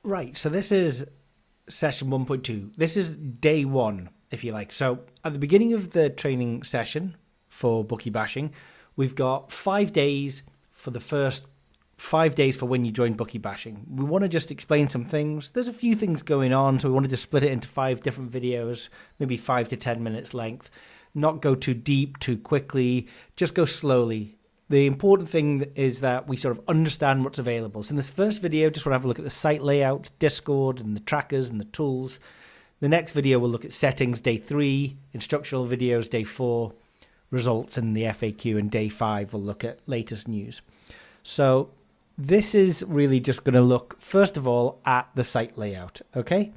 Right, so this is session 1.2. This is day one, if you like. So at the beginning of the training session for Bookie bashing, we've got 5 days for the first 5 days for when you join Bookie bashing. We want to just explain some things. There's a few things going on, so we wanted to split it into 5 different videos, maybe 5 to 10 minutes length. Not go too deep, too quickly, just go slowly. The important thing is that we sort of understand what's available. So in this first video, just want to have a look at the site layout, Discord, and the trackers and the tools. The next video, we'll look at settings, day 3, instructional videos, day 4, results and the FAQ, and day 5, we'll look at latest news. So this is really just going to look, first of all, at the site layout, okay?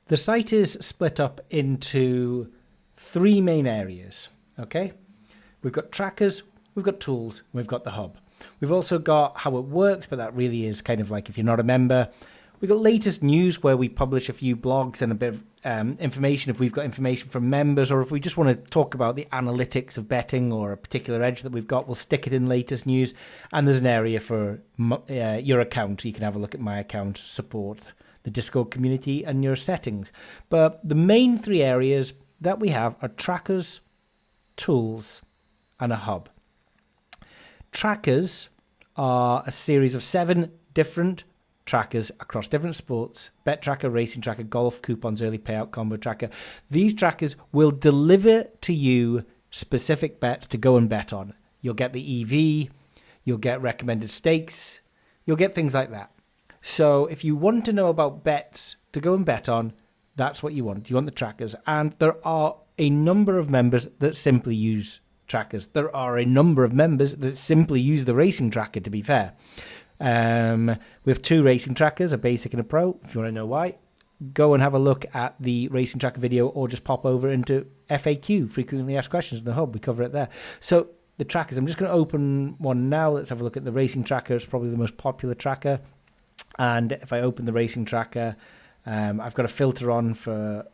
The site is split up into 3 main areas, okay? We've got trackers, we've got tools, we've got the hub. We've also got how it works, but that really is kind of like if you're not a member. We've got latest news where we publish a few blogs and a bit of information if we've got information from members, or if we just want to talk about the analytics of betting or a particular edge that we've got, we'll stick it in latest news. And there's an area for your account. You can have a look at my account, support, the Discord community, and your settings. But the main 3 areas that we have are trackers, tools, and a hub. Trackers are a series of 7 different trackers across different sports: bet tracker, racing tracker, golf, coupons, early payout, combo tracker. These trackers will deliver to you specific bets to go and bet on. You'll get the EV, you'll get recommended stakes, you'll get things like that. So if you want to know about bets to go and bet on, that's what you want. You want the trackers. And there are a number of members that simply use trackers. There are a number of members that simply use the racing tracker, to be fair. We have 2 racing trackers, a basic and a pro. If you want to know why, go and have a look at the racing tracker video, or just pop over into FAQ, frequently asked questions in the hub. We cover it there. So the trackers, I'm just going to open one now. Let's have a look at the racing tracker. It's probably the most popular tracker. And if I open the racing tracker, I've got a filter on for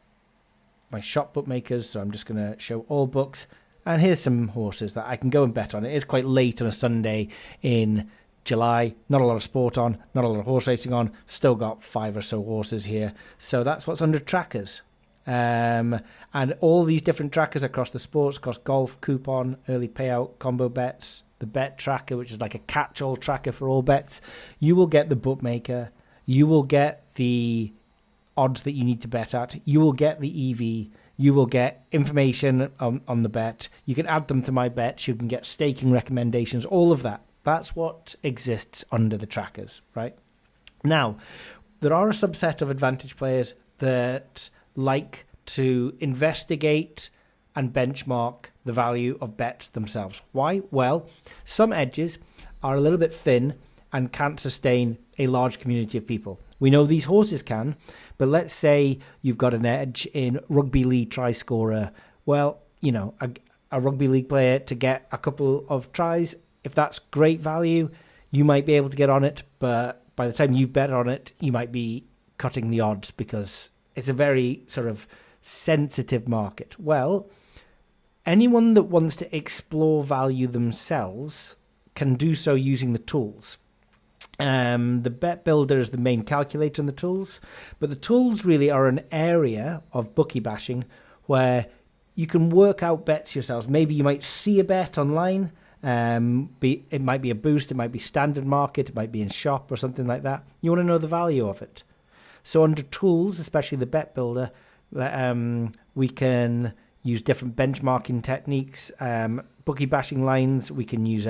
my shop bookmakers. So I'm just going to show all books. And here's some horses that I can go and bet on. It is quite late on a Sunday in July. Not a lot of sport on, not a lot of horse racing on. Still got 5 or so horses here. So that's what's under trackers. And all these different trackers across the sports, across golf, coupon, early payout, combo bets, the bet tracker, which is like a catch-all tracker for all bets. You will get the bookmaker. You will get the odds that you need to bet at. You will get the EV. You will get information on the bet. You can add them to my bets. You can get staking recommendations, all of that. That's what exists under the trackers, right? Now, there are a subset of advantage players that like to investigate and benchmark the value of bets themselves. Why? Well, some edges are a little bit thin and can't sustain a large community of people. We know these horses can, but let's say you've got an edge in rugby league try scorer. Well, you know, a rugby league player to get a couple of tries, if that's great value, you might be able to get on it, but by the time you bet on it, you might be cutting the odds because it's a very sort of sensitive market. Well, anyone that wants to explore value themselves can do so using the tools. The bet builder is the main calculator in the tools, but the tools really are an area of bookie bashing where you can work out bets yourselves. Maybe you might see a bet online. It might be a boost, it might be standard market, it might be in shop or something like that. You want to know the value of it. So under tools, especially the bet builder, we can use different benchmarking techniques, bookie bashing lines. We can use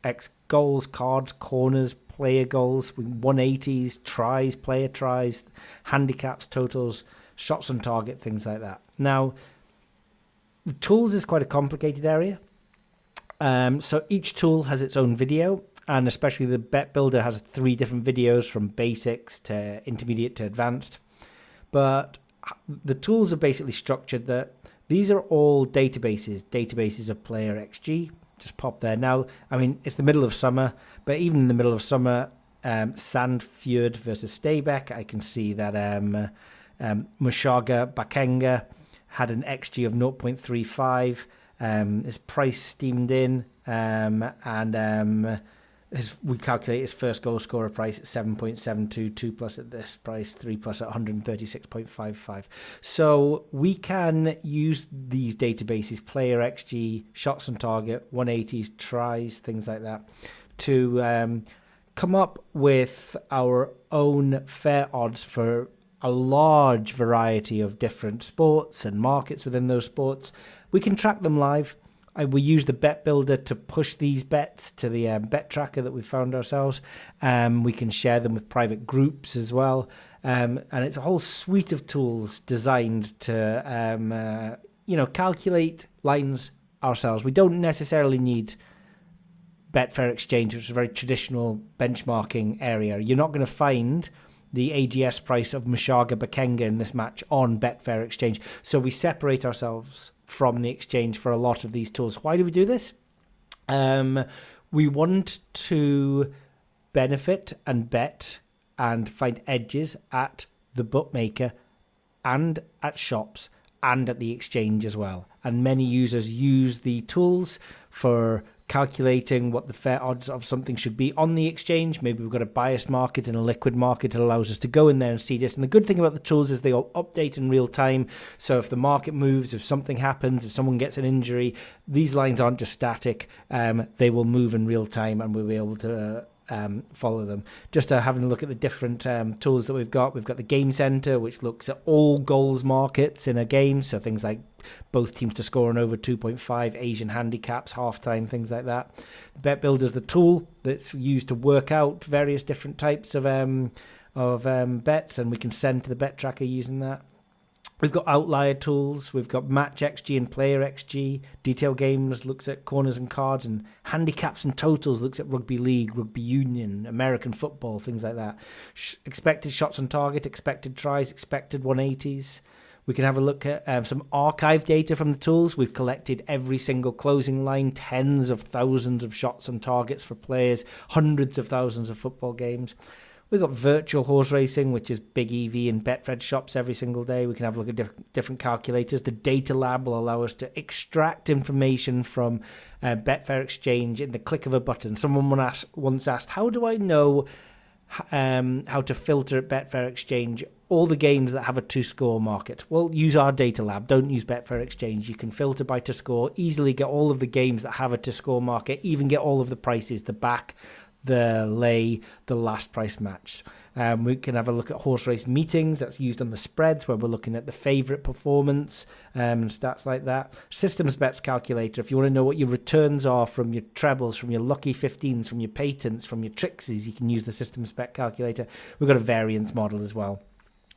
X goals, cards, corners, player goals, 180s, tries, player tries, handicaps, totals, shots on target, things like that. Now, the tools is quite a complicated area. So each tool has its own video, and especially the bet builder has 3 different videos from basics to intermediate to advanced. But the tools are basically structured that these are all databases of player XG. Just pop there. Now, I mean, it's the middle of summer, but even in the middle of summer, Sandfjord versus Stabæk, I can see that Mushaga Bakenga had an XG of 0.35. His price steamed in, and we calculate his first goal scorer price at 7.72, 2 plus at this price, 3 plus at 136.55. So we can use these databases, player XG, shots on target, 180s, tries, things like that, to come up with our own fair odds for a large variety of different sports and markets within those sports. We can track them live. We use the bet builder to push these bets to the bet tracker that we found ourselves. We can share them with private groups as well. And it's a whole suite of tools designed to, calculate lines ourselves. We don't necessarily need Betfair Exchange, which is a very traditional benchmarking area. You're not going to find the AGS price of Mushaga Bakenga in this match on Betfair Exchange. So we separate ourselves from the exchange for a lot of these tools. Why do we do this? We want to benefit and bet and find edges at the bookmaker and at shops and at the exchange as well. And many users use the tools for calculating what the fair odds of something should be on the exchange. Maybe we've got a biased market and a liquid market that allows us to go in there and see this. And the good thing about the tools is they all update in real time. So if the market moves, if something happens, if someone gets an injury, these lines aren't just static. They will move in real time and we'll be able to follow them. Just having a look at the different tools that we've got. We've got the Game Center, which looks at all goals markets in a game. So things like both teams to score on over 2.5, Asian handicaps, halftime, things like that. The Bet Builder is the tool that's used to work out various different types of bets, and we can send to the bet tracker using that. We've got outlier tools. We've got match XG and player XG. Detail Games looks at corners and cards, and handicaps and totals looks at rugby league, rugby union, American football, things like that. Expected shots on target, expected tries, expected 180s. We can have a look at some archive data from the tools. We've collected every single closing line, tens of thousands of shots on targets for players, hundreds of thousands of football games. We've got virtual horse racing, which is big EV in Betfred shops every single day. We can have a look at different calculators. The data lab will allow us to extract information from Betfair Exchange in the click of a button. Someone once asked, how do I know how to filter at Betfair Exchange all the games that have a to-score market? Well, use our data lab. Don't use Betfair Exchange. You can filter by to-score, easily get all of the games that have a to-score market, even get all of the prices, the back, the lay, the last price match. We can have a look at horse race meetings. That's used on the spreads, where we're looking at the favourite performance and stats like that. Systems bets calculator. If you want to know what your returns are from your trebles, from your lucky 15s, from your patents, from your trixies, you can use the systems bet calculator. We've got a variance model as well,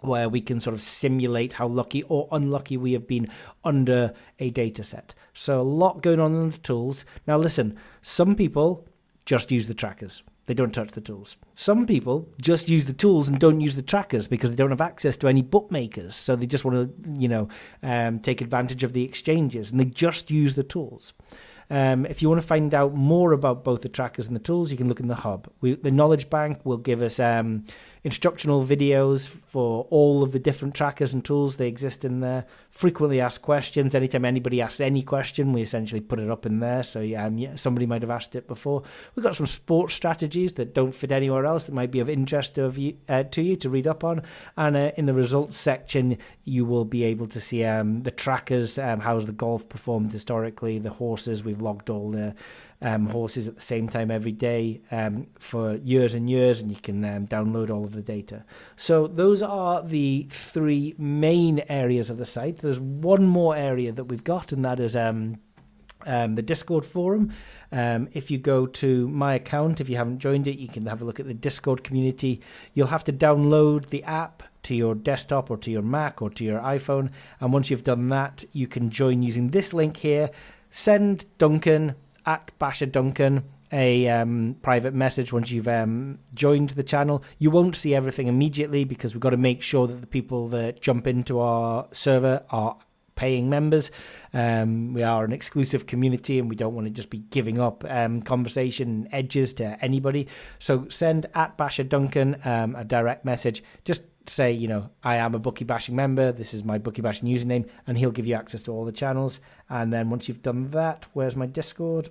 where we can sort of simulate how lucky or unlucky we have been under a data set. So a lot going on in the tools. Now listen, some people just use the trackers. They don't touch the tools. Some people just use the tools and don't use the trackers because they don't have access to any bookmakers. So they just want to, take advantage of the exchanges, and they just use the tools. If you want to find out more about both the trackers and the tools, you can look in the hub. The Knowledge Bank will give us instructional videos for all of the different trackers and tools. They exist in there. Frequently asked questions. Anytime anybody asks any question, we essentially put it up in there. So somebody might have asked it before. We've got some sports strategies that don't fit anywhere else that might be of interest to you to read up on. And in the results section, you will be able to see the trackers, how's the golf performed historically, the horses. We've logged all the horses at the same time every day for years and years, and you can download all of the data. So those are the three main areas of the site. There's one more area that we've got, and that is the Discord forum. If you go to my account, if you haven't joined it, you can have a look at the Discord community. You'll have to download the app to your desktop or to your Mac or to your iPhone, and once you've done that, you can join using this link here. Send Duncan at Basher Duncan a private message once you've joined the channel. You won't see everything immediately because we've got to make sure that the people that jump into our server are paying members. We are an exclusive community and we don't want to just be giving up conversation edges to anybody. So send at Basher Duncan a direct message. Just say, I am a Bookie Bashing member. This is my Bookie Bashing username, and he'll give you access to all the channels. And then once you've done that, where's my Discord?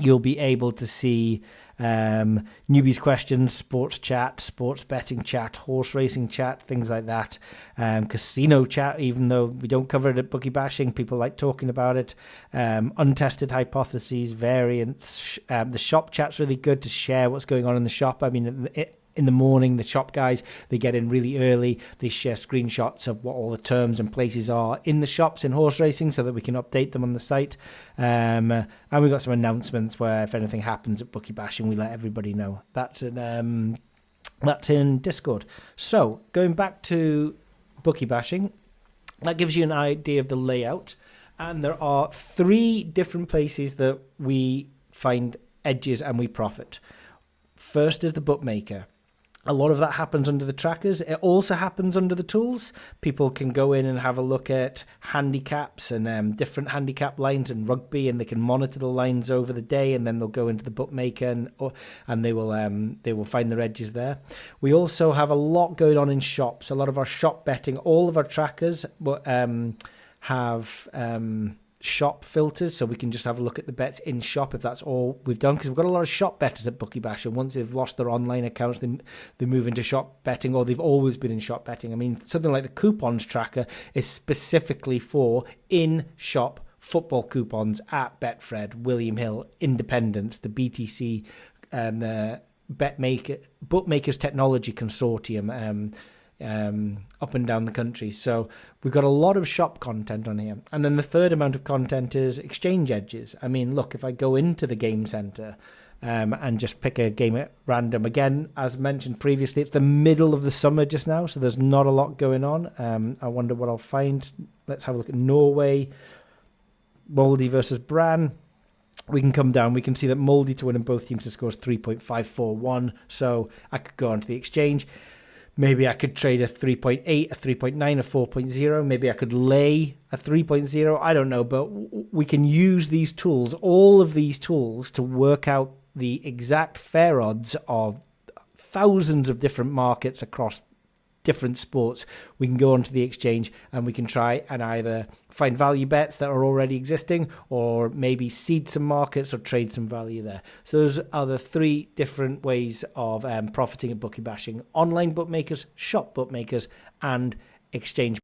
you'll be able to see newbies questions, sports chat, sports betting chat, horse racing chat, things like that. Casino chat, even though we don't cover it at Bookie Bashing, people like talking about it. Untested hypotheses, variants. The shop chat's really good to share what's going on in the shop. I mean, in the morning, the shop guys, they get in really early. They share screenshots of what all the terms and places are in the shops in horse racing so that we can update them on the site. And we've got some announcements where if anything happens at Bookie Bashing, we let everybody know. That's in Discord. So going back to Bookie Bashing, that gives you an idea of the layout. And there are 3 different places that we find edges and we profit. First is the bookmaker. A lot of that happens under the trackers. It also happens under the tools. People can go in and have a look at handicaps and different handicap lines and rugby, and they can monitor the lines over the day, and then they'll go into the bookmaker and they will find their edges there. We also have a lot going on in shops. A lot of our shop betting, all of our trackers have shop filters, so we can just have a look at the bets in shop if that's all we've done, because we've got a lot of shop bettors at Bookie Bash, and once they've lost their online accounts they move into shop betting, or they've always been in shop betting. I mean, something like the coupons tracker is specifically for in-shop football coupons at Betfred, William Hill, Independence, the BTC, the Bookmakers Technology Consortium, up and down the country. So we've got a lot of shop content on here. And then the third amount of content is exchange edges. I mean, look, if I go into the game center and just pick a game at random, again, as mentioned previously, it's the middle of the summer just now, so there's not a lot going on. I wonder what I'll find. Let's have a look at Norway, Moldy versus Bran. We can come down. We can see that Moldy to win in both teams to score is 3.541. So I could go onto the exchange. Maybe I could trade a 3.8, a 3.9, a 4.0. Maybe I could lay a 3.0. I don't know, but we can use these tools, all of these tools, to work out the exact fair odds of thousands of different markets across different sports. We can go onto the exchange and we can try and either find value bets that are already existing, or maybe seed some markets or trade some value there. So those are the 3 different ways of profiting at Bookie Bashing: online bookmakers, shop bookmakers, and exchange.